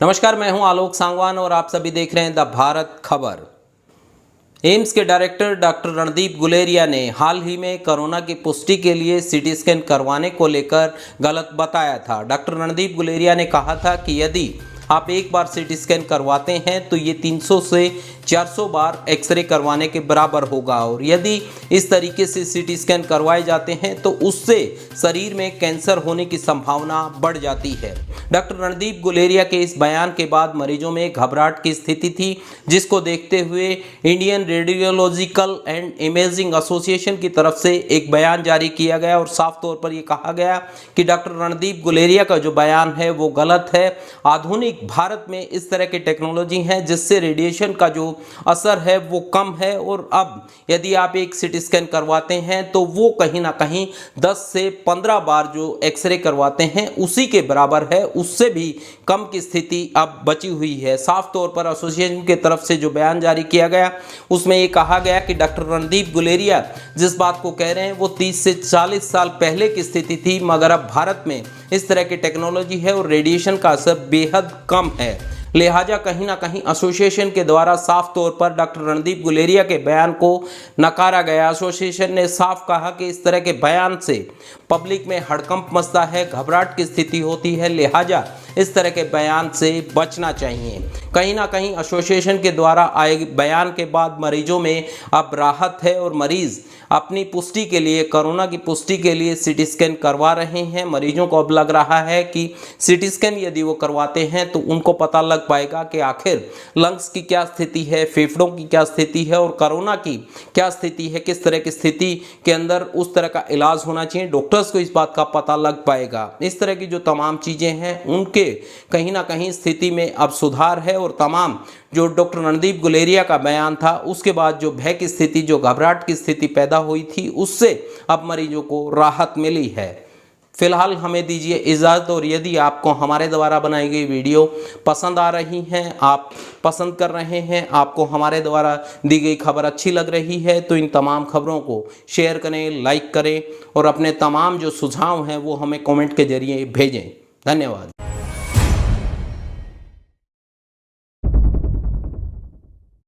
नमस्कार, मैं हूं आलोक सांगवान और आप सभी देख रहे हैं द भारत खबर। एम्स के डायरेक्टर डॉक्टर रणदीप गुलेरिया ने हाल ही में कोरोना की पुष्टि के लिए सीटी स्कैन करवाने को लेकर गलत बताया था। डॉक्टर रणदीप गुलेरिया ने कहा था कि यदि आप एक बार सीटी स्कैन करवाते हैं तो ये 300 से 400 बार एक्सरे करवाने के बराबर होगा और यदि इस तरीके से सीटी स्कैन करवाए जाते हैं तो उससे शरीर में कैंसर होने की संभावना बढ़ जाती है। डॉक्टर रणदीप गुलेरिया के इस बयान के बाद मरीजों में घबराहट की स्थिति थी, जिसको देखते हुए Indian radiological and imaging association की तरफ से एक बयान जारी किया गया और साफ तौर पर यह कहा गया कि डॉक्टर रणदीप गुलेरिया का जो बयान है वो गलत है। आधुनिक भारत में इस तरह की टेक्नोलॉजी है जिससे रेडिएशन का जो असर है वो कम है और अब यदि आप एक सीटी स्कैन करवाते हैं तो वो कहीं ना कहीं 10 से 15 बार जो एक्सरे करवाते हैं उसी के बराबर है, उससे भी कम की स्थिति अब बची हुई है। साफ तौर पर एसोसिएशन की तरफ से जो बयान जारी किया गया उसमें ये कहा गया कि डॉक्टर रणदीप गुलेरिया जिस बात को कह रहे हैं वो 30 से 40 साल पहले की स्थिति थी, मगर अब भारत में इस तरह की टेक्नोलॉजी है और रेडिएशन का असर बेहद कम है। लिहाजा कहीं ना कहीं एसोसिएशन के द्वारा साफ तौर पर डॉक्टर रणदीप गुलेरिया के बयान को नकारा गया। एसोसिएशन ने साफ कहा कि इस तरह के बयान से पब्लिक में हड़कंप मचता है, घबराहट की स्थिति होती है, लिहाजा इस तरह के बयान से बचना चाहिए। कहीं ना कहीं एसोसिएशन के द्वारा आए बयान के बाद मरीजों में अब राहत है और मरीज अपनी पुष्टि के लिए, कोरोना की पुष्टि के लिए सीटी स्कैन करवा रहे हैं। मरीजों को अब लग रहा है कि सीटी स्कैन यदि वो करवाते हैं तो उनको पता लग पाएगा कि आखिर लंग्स की क्या स्थिति है, फेफड़ों की क्या स्थिति है और कोरोना की क्या स्थिति है, किस तरह की स्थिति के अंदर उस तरह का इलाज होना चाहिए। डॉक्टर्स को इस बात का पता लग पाएगा। इस तरह की जो तमाम चीज़ें हैं उनके कहीं ना कहीं स्थिति में अब सुधार है और तमाम जो डॉक्टर रणदीप गुलेरिया का बयान था उसके बाद जो भय की स्थिति, जो घबराहट की स्थिति पैदा हुई थी, उससे अब मरीजों को राहत मिली है। फिलहाल हमें दीजिए इजाज़त और यदि आपको हमारे द्वारा बनाई गई वीडियो पसंद आ रही हैं, आप पसंद कर रहे हैं, आपको हमारे द्वारा दी गई खबर अच्छी लग रही है तो इन तमाम खबरों को शेयर करें, लाइक करें और अपने तमाम जो सुझाव हैं वो हमें कमेंट के जरिए भेजें। धन्यवाद।